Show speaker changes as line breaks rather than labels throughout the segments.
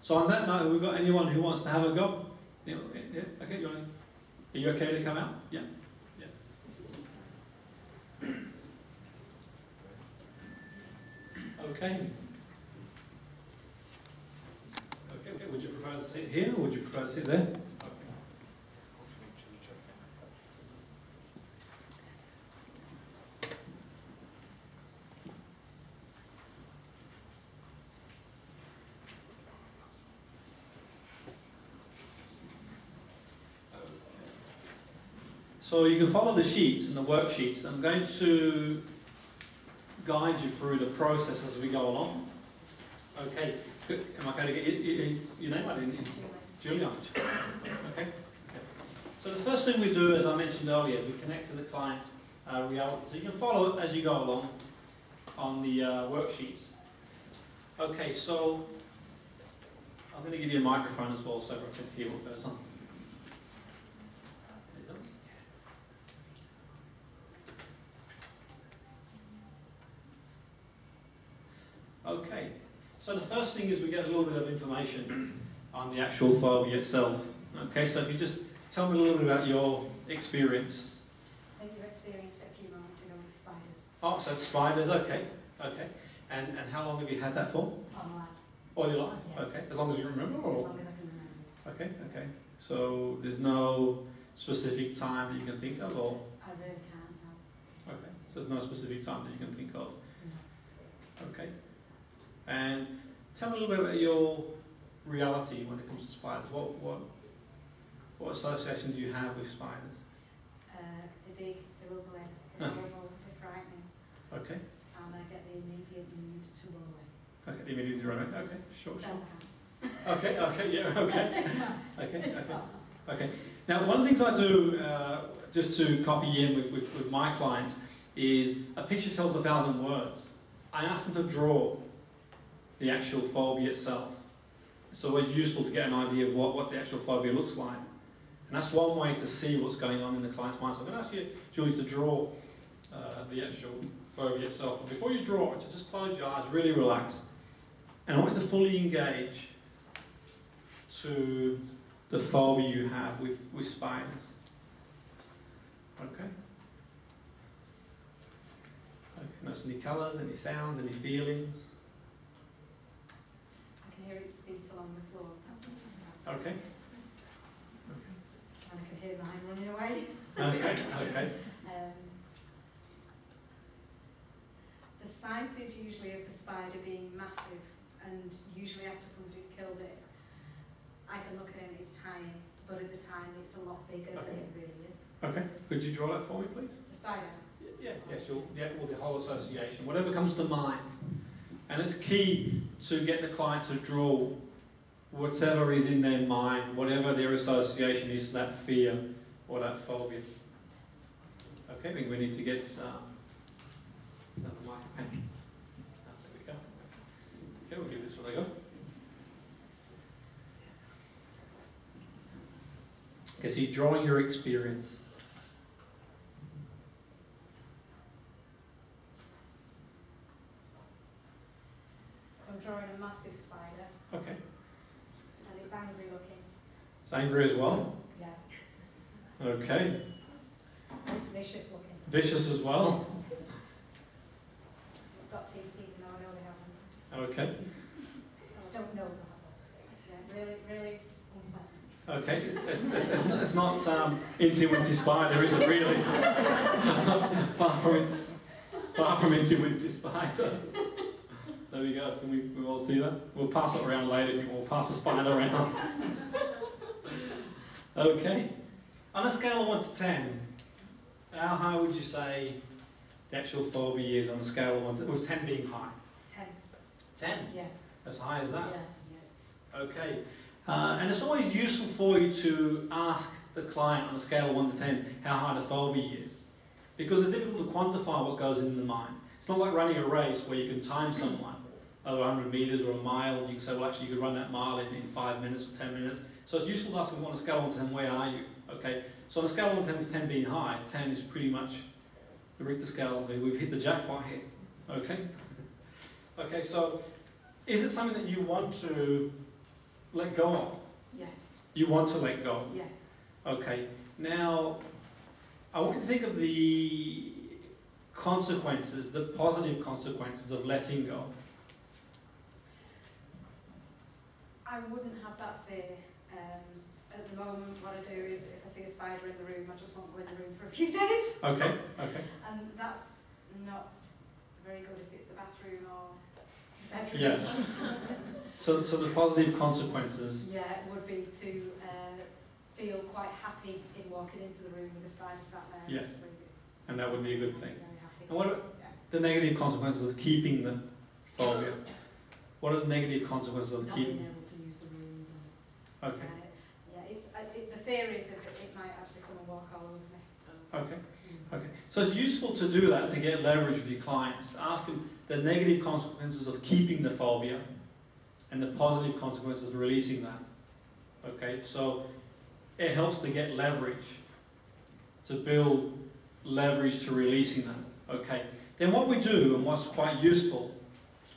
So on that note, have we got anyone who wants to have a go? Yeah, okay, are you okay to come out? Yeah. Okay. Okay, would you prefer to sit here or would you prefer to sit there? So you can follow the sheets and the worksheets. I'm going to guide you through the process as we go along. Okay, am I going to get your name? I didn't. Julia. Okay. So the first thing we do, as I mentioned earlier, is we connect to the client's reality. So you can follow it as you go along on the worksheets. Okay, so I'm going to give you a microphone as well so everyone can hear what goes on. Okay, so the first thing is we get a little bit of information on the actual phobia itself. Okay, so if you just tell me a little bit about your experience.
I think you experienced it a few moments ago with spiders.
Oh, so spiders, okay, okay. And how long have you had that for?
All my life.
All your life?
Yeah.
Okay, as long as you remember? Or?
As long as I can remember.
Okay, okay. So there's no specific time that you can think of, or?
I really can't, no.
Okay, so there's no specific time that you can think of.
No.
Okay. And tell me a little bit about your reality when it comes to spiders. What associations do you have with spiders?
They're big, they're ugly, they're horrible, they're frightening.
Okay.
And I get the immediate need to run away.
Okay, the immediate run away. Okay, sure,
Sell
sure.
the house.
Okay, okay, yeah, okay. Okay, okay. Okay. Now, one of the things I do, just to copy in with my clients, is a picture tells 1,000 words. I ask them to draw the actual phobia itself. It's always useful to get an idea of what the actual phobia looks like. And that's one way to see what's going on in the client's mind. So I'm going to ask you, Julie, to draw the actual phobia itself. But before you draw it, so just close your eyes, really relax. And I want you to fully engage to the phobia you have with spiders. Okay? Okay, notice any colours, any sounds, any feelings?
I can hear its feet along the floor, tap, tap, tap, tap.
Okay.
And I can hear mine running away.
Okay, okay.
The sight is usually of the spider being massive, and usually after somebody's killed it, I can look at it and it's tiny, but at the time it's a lot bigger than it really is.
Okay, could you draw that for me, please?
The spider?
Yeah, yes, or the whole association, whatever comes to mind. And it's key to get the client to draw whatever is in their mind, whatever their association is to that fear or that phobia. Okay, I think we need to get another mic pen. There we go. Okay, we'll give this one a go. Okay, so you're drawing your experience.
So I'm drawing a massive spider.
Okay.
And it's angry looking.
It's angry as well?
Yeah.
Okay.
It's vicious looking.
Vicious as well?
It's got teeth even though I know they haven't.
Okay.
I don't know they haven't. Yeah, really unpleasant.
Okay, it's not Incy Wincy Spider, is it really? far from Incy Wincy Spider. There we go. Can we all see that? We'll pass it around later if you want. We'll pass the spider around. Okay. On a scale of 1 to 10, how high would you say the actual phobia is on a scale of 1 to... with 10 being high?
10.
10?
Yeah.
As high as that?
Yeah.
Okay. And it's always useful for you to ask the client on a scale of 1 to 10 how high the phobia is. Because it's difficult to quantify what goes in the mind. It's not like running a race where you can time someone over 100 metres or a mile, and you can say, well, actually, you could run that mile in 5 minutes or 10 minutes. So it's useful to ask them on a scale of 1 to 10, where are you? Okay. So on a scale of 1 to 10, with 10 being high, 10 is pretty much the Richter scale. We've hit the jackpot here. Okay. Okay. So is it something that you want to let go of?
Yes.
You want to let go?
Yeah.
Okay. Now, I want you to think of the consequences, the positive consequences of letting go.
I wouldn't have that fear. At the moment, what I do is, if I see a spider in the room, I just won't go in the room for a few days.
Okay, okay.
And that's not very good if it's the bathroom or bedroom.
Yes. So the positive consequences.
Yeah, would be to feel quite happy in walking into the room with a spider sat there.
Yeah.
And just leave it.
And that would be a good thing.
Very happy.
And what are the negative consequences of keeping the phobia? What are the negative consequences of
Not
keeping?
being able to use the rooms. And,
Okay.
yeah, the fear is that it might actually come and walk all over me.
Okay. Okay. So it's useful to do that to get leverage with your clients. To ask them the negative consequences of keeping the phobia and the positive consequences of releasing that. Okay. So it helps to get leverage, to build leverage to releasing that. Okay. Then what we do, and what's quite useful,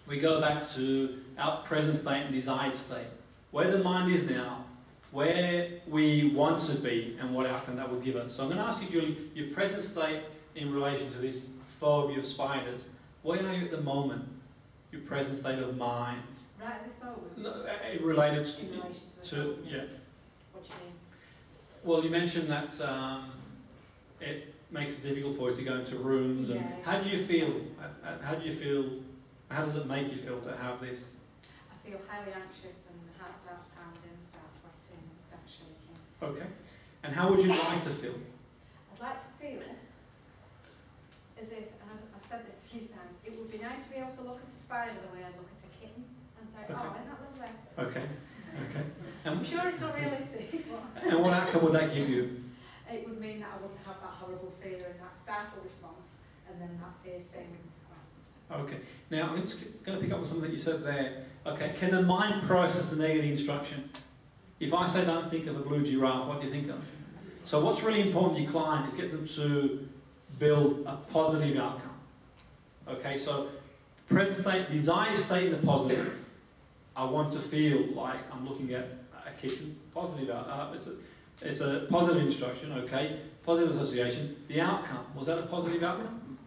we go back to our present state and desired state. Where the mind is now, where we want to be, and what outcome that will give us. So I'm going to ask you, Julie, your present state in relation to this phobia of spiders. Where are you at the moment? Your present state of mind.
Right at this moment?
No, related
In relation to the phobia?
yeah.
What do you mean?
Well, you mentioned that it makes it difficult for you to go into rooms. And how do you feel? How do you feel? How does it make you feel to have this?
I feel highly anxious and the heart starts pounding, starts sweating, and starts shaking.
Okay. And how would you like to feel?
I'd like to feel as if, and I've said this a few times, it would be nice to be able to look at a spider the way I look at a kitten and say,
Okay.
oh, isn't that lovely?
Okay. Okay.
I'm sure it's not realistic.
And what outcome would that give you?
It would mean that I wouldn't have that horrible fear and that startle response, and then that fear staying with me for quite some time.
Okay. Now, I'm just going to pick up on something that you said there. Okay. Can the mind process the negative instruction? If I say don't think of a blue giraffe, what do you think of? So what's really important to your client is get them to build a positive outcome. Okay, so present state, desired state in the positive. I want to feel like I'm looking at a kitten. Positive outcome. It's a positive instruction, okay? Positive association. The outcome, was that a positive outcome?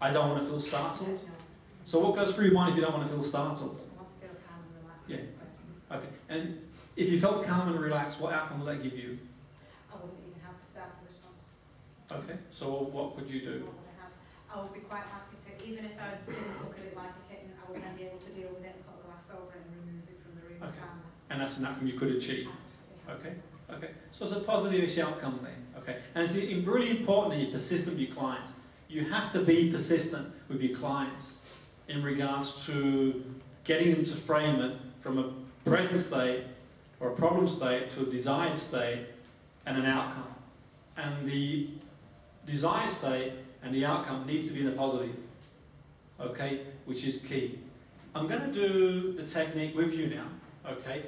I don't want to feel startled. So what goes through your mind if you don't want to feel startled?
I want to feel calm and relaxed.
Yeah.
Instead.
Okay, and if you felt calm and relaxed, what outcome will that give you?
I wouldn't even have the startle response.
Okay, so what could you do?
What would I have? I would be quite happy to, even if I didn't look at it like a kitten, I would then be able to deal with it and put a glass over it and remove it from the room.
Okay.
Calmly.
And that's an outcome you could achieve.
I'd be happy.
Okay, okay. So it's a positive-ish outcome there. Okay, and it's really important that you're persistent with your clients. You have to be persistent with your clients in regards to getting them to frame it from a present state or a problem state to a desired state and an outcome. And the desired state and the outcome needs to be in the positive, okay, which is key. I'm going to do the technique with you now, okay?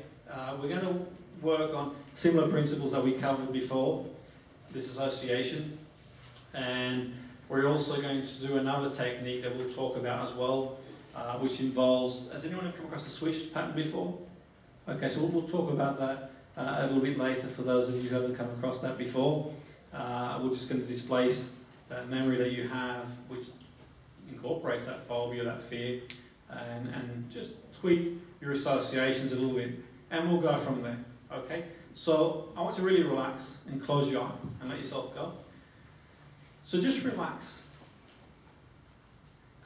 We're going to work on similar principles that we covered before, this association, and we're also going to do another technique that we'll talk about as well, which involves, has anyone come across the swish pattern before? Okay, so we'll talk about that a little bit later for those of you who haven't come across that before. We're just going to displace that memory that you have, which incorporates that phobia, that fear, and just tweak your associations a little bit, and we'll go from there, okay? So I want you to really relax and close your eyes and let yourself go. So just relax.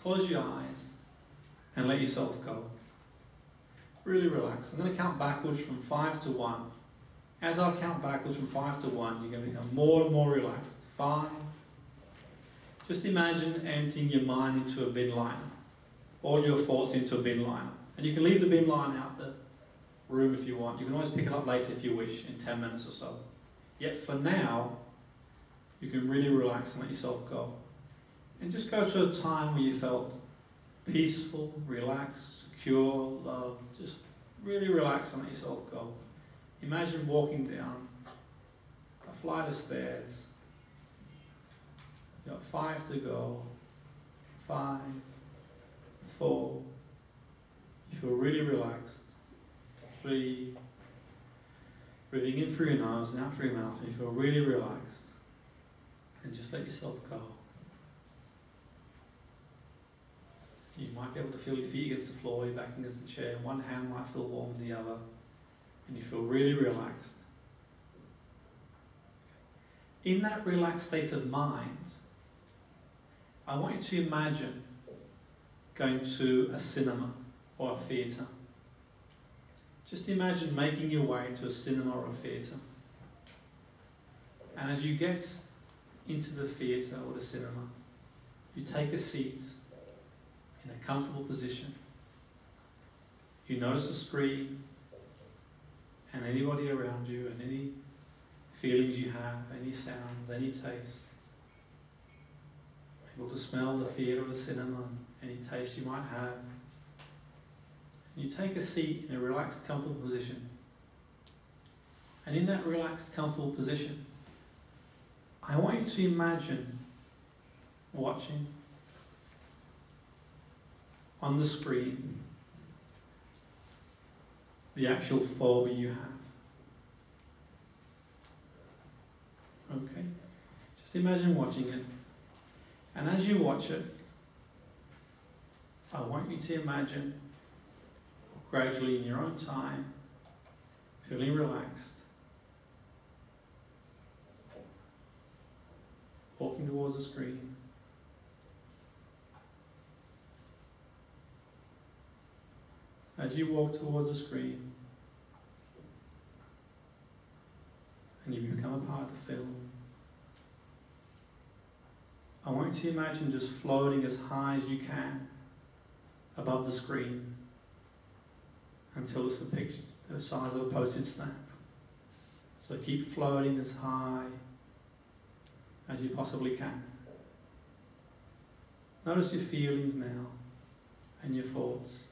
Close your eyes and let yourself go. Really relax. I'm going to count backwards from 5 to 1. As I count backwards from 5 to 1, you're going to become more and more relaxed. 5. Just imagine emptying your mind into a bin liner. All your thoughts into a bin liner. And you can leave the bin liner out the room if you want. You can always pick it up later if you wish, in 10 minutes or so. Yet for now, you can really relax and let yourself go. And just go to a time where you felt peaceful, relaxed, secure, loved. Just really relax and let yourself go. Imagine walking down a flight of stairs. You've got 5 to go. 5, 4. You feel really relaxed. 3, Breathing in through your nose and out through your mouth, and you feel really relaxed. And just let yourself go. You might be able to feel your feet against the floor, your back against the chair. One hand might feel warm than the other. And you feel really relaxed. In that relaxed state of mind, I want you to imagine going to a cinema or a theatre. Just imagine making your way to a cinema or a theatre. And as you get into the theatre or the cinema, you take a seat in a comfortable position. You notice the screen and anybody around you and any feelings you have, any sounds, any tastes. Able to smell the theatre or the cinema, any taste you might have. You take a seat in a relaxed, comfortable position. And in that relaxed, comfortable position, I want you to imagine watching on the screen the actual phobia you have. Okay? Just imagine watching it. And as you watch it, I want you to imagine gradually in your own time, feeling relaxed, walking towards the screen. As you walk towards the screen, and you become a part of the film, I want you to imagine just floating as high as you can above the screen until it's the picture, the size of a postage stamp. So keep floating as high as you possibly can. Notice your feelings now and your thoughts.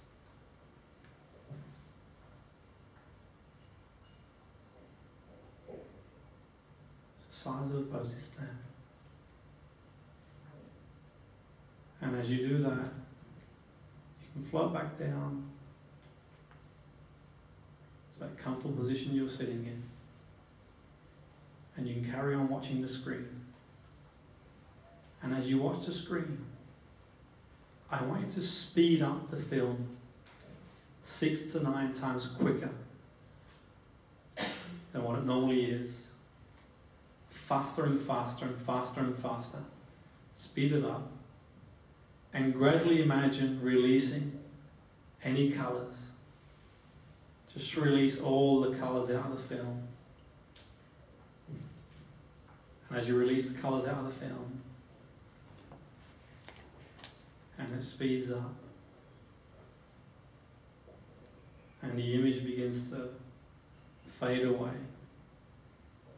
It's the size of a postage stamp. And as you do that, you can float back down to that comfortable position you're sitting in. And you can carry on watching the screen. And as you watch the screen, I want you to speed up the film 6 to 9 times quicker than what it normally is. Faster and faster and faster and faster. Speed it up. And gradually imagine releasing any colours. Just release all the colours out of the film. And as you release the colours out of the film, and it speeds up, and the image begins to fade away,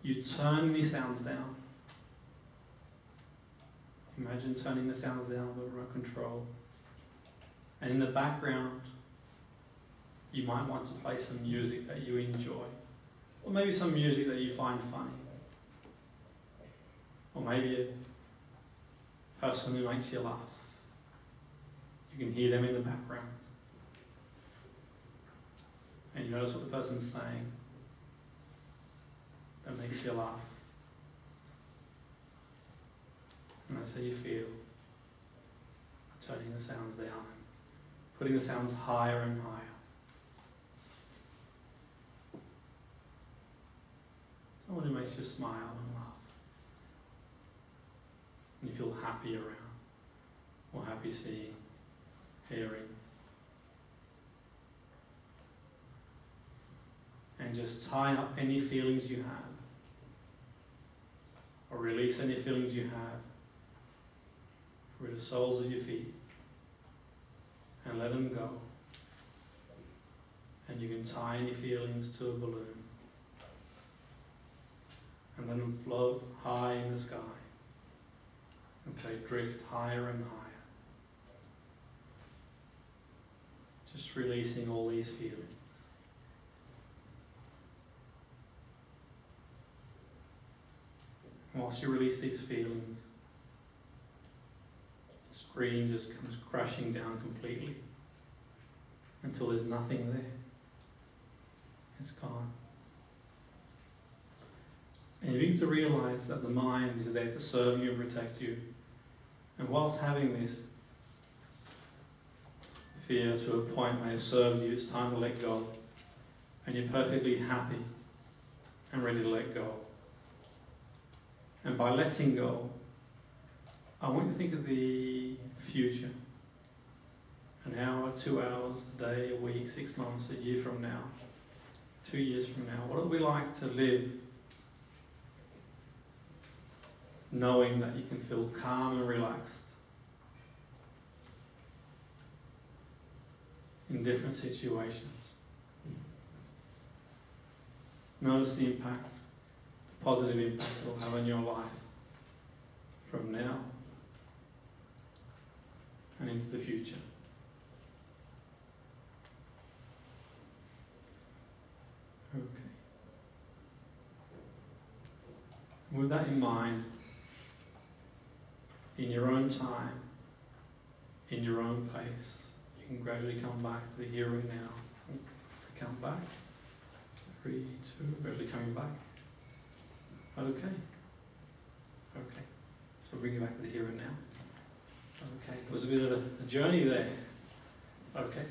you turn the sounds down. Imagine turning the sounds down with remote control. And in the background, you might want to play some music that you enjoy. Or maybe some music that you find funny. Or maybe a person who makes you laugh. You can hear them in the background. And you notice what the person's saying that makes you laugh. And that's how you feel. Turning the sounds down, putting the sounds higher and higher. Someone who makes you smile and laugh. And you feel happy around, or happy seeing, hearing. And just tie up any feelings you have, or release any feelings you have through the soles of your feet, and let them go. And you can tie any feelings to a balloon and let them float high in the sky until they drift higher and higher. Just releasing all these feelings. And whilst you release these feelings, the screen just comes crashing down completely until there's nothing there. It's gone. And you begin to realise that the mind is there to serve you and protect you. And whilst having this fear to a point may have served you, it's time to let go. And you're perfectly happy and ready to let go. And by letting go, I want you to think of the future. An hour, 2 hours, a day, a week, 6 months, a year from now, 2 years from now. What would we like to live knowing that you can feel calm and relaxed in different situations? Notice the impact, the positive impact it will have on your life from now and into the future. Okay. With that in mind, in your own time, in your own pace, you can gradually come back to the here and now. Come back. 3, 2, gradually coming back. Okay. Okay. So bring you back to the here and now. Okay. It was a bit of a journey there. Okay.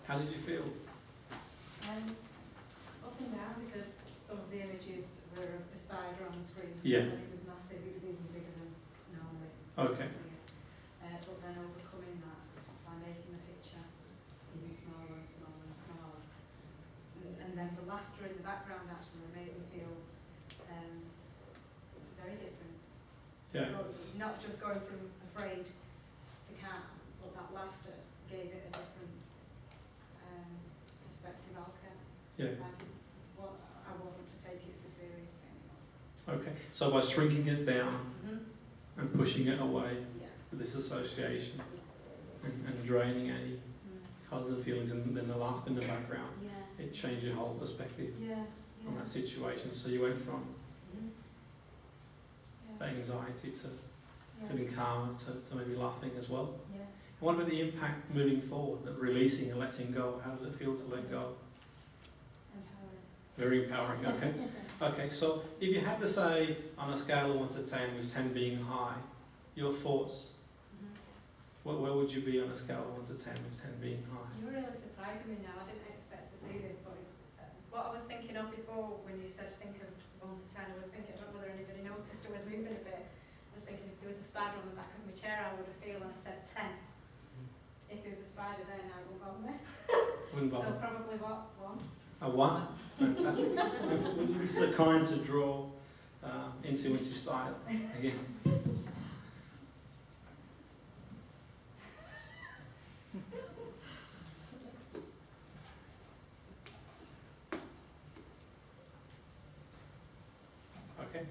How did you feel?
Up and down, because some of the images were of the spider on the screen.
Yeah.
And it was massive. It was even bigger than normally.
Okay.
But then overcoming that by making the picture even smaller and smaller and smaller. And then the laughter in the background actually made me feel very different.
Yeah.
Not just going from afraid to calm, but that laughter gave it a different perspective altogether.
Yeah.
I wasn't to take it so seriously anymore.
Okay. So by shrinking it down and pushing it away,
Yeah.
with this association and draining any colours and feelings, and then the laughter in the background,
Yeah.
it changed your whole perspective
Yeah.
on that situation. So you went from
Yeah.
anxiety to
Yeah.
feeling calmer to maybe laughing as well.
Yeah.
And what about the impact moving forward, that releasing and letting go? How did it feel to let go?
Empowering.
Very empowering, okay. Okay, so if you had to say on a scale of 1 to 10, with 10 being high, your thoughts, where would you be on a scale of 1 to 10, with 10 being high?
You're really surprising me now. I didn't expect to see this, but it's what I was thinking of before when you said think of 1 to 10. I was thinking, I don't know whether anybody noticed it was moving a bit. I was thinking if there was a spider on the back of my chair, how would I feel? And I said 10. If there was a spider there, now it wouldn't bother me.
Wouldn't bother.
So probably what? 1.
A 1? Fantastic. Would you be so kind to draw into when you start again? Okay.